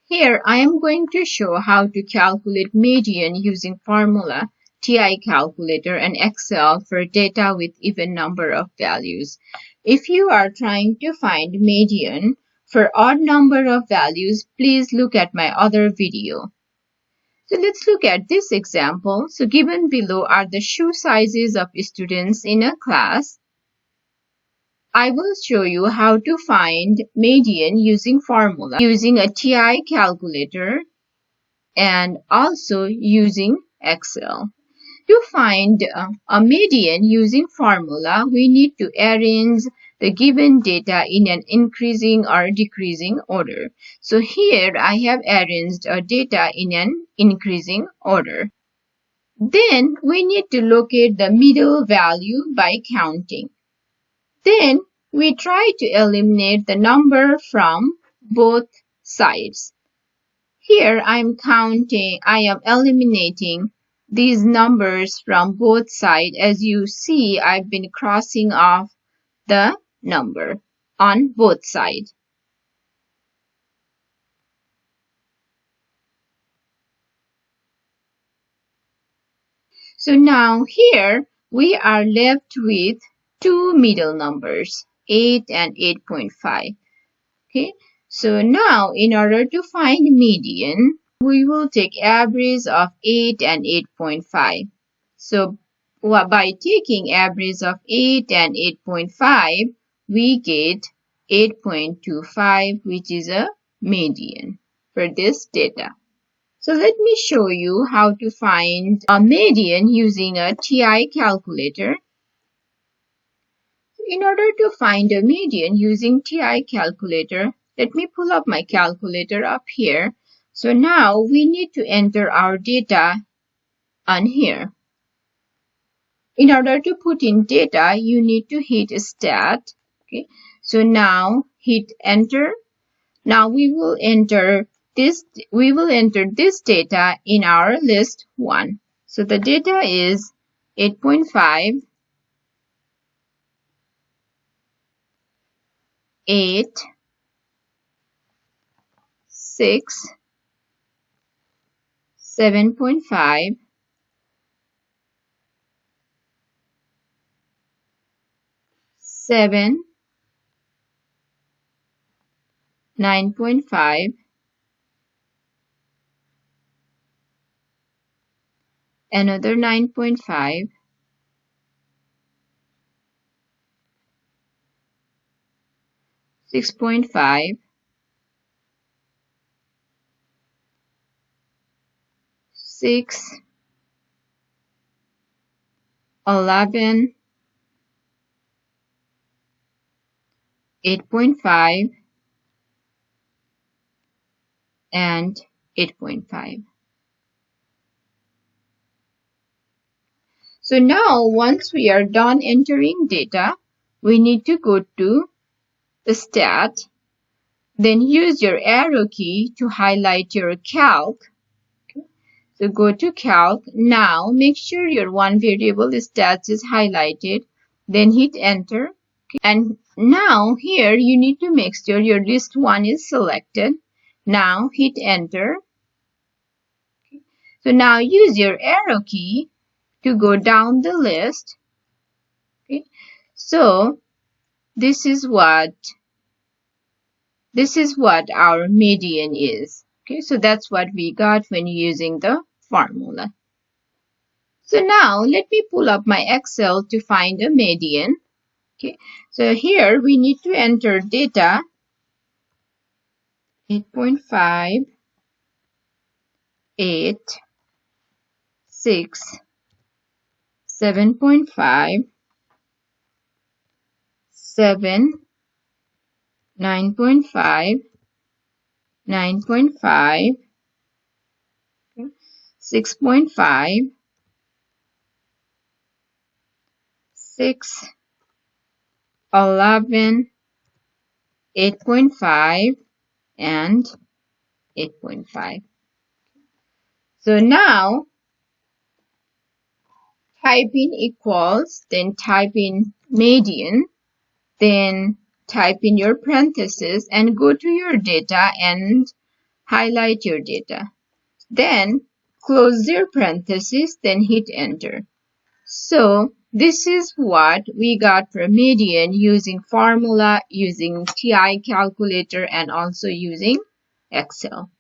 Here I am going to show how to calculate median using formula, TI calculator and Excel for data with even number of values. If you are trying to find median for odd number of values, please look at my other video. So let's look at this example. So given below are the shoe sizes of students in a class. I will show you how to find median using formula, using a TI calculator and also using Excel. To find a median using formula, we need to arrange the given data in an increasing or decreasing order. So here I have arranged data in an increasing order. Then we need to locate the middle value by counting. Then we try to eliminate the number from both sides. Here I am eliminating these numbers from both sides. As you see, I've been crossing off the number on both sides. So now here we are left with two middle numbers, 8 and 8.5. Okay, so now in order to find median, we will take average of 8 and 8.5. So by taking average of 8 and 8.5, we get 8.25, which is a median for this data. So let me show you how to find a median using a TI calculator. In order to find a median using TI calculator, let me pull up my calculator up here. So now we need to enter our data on here. In order to put in data, you need to hit stat. Okay. So now hit enter. Now we will enter this data in our list 1. So the data is 8.5, 8, 6, 7.5, 7, 9.5, another 9.5, 6.5, 6, 11, 8.5, and 8.5. So now once we are done entering data, we need to go to the stat, then use your arrow key to highlight your calc. So go to calc. Now make sure your one variable stats is highlighted, then hit enter. And now here you need to make sure your list 1 is selected. Now hit enter. So now use your arrow key to go down the list. Okay. So this is what our median is. Okay, so that's what we got when using the formula. So now let me pull up my Excel to find a median. Okay, so here we need to enter data 8.5, 8, 6, 7.5, 7, 9.5, 9.5, 6.5, 6, 11, 8.5, and 8.5. So now type in equals, then type in median, then type in your parentheses and go to your data and highlight your data. Then close your parentheses, then hit enter. So this is what we got for median using formula, using TI calculator, and also using Excel.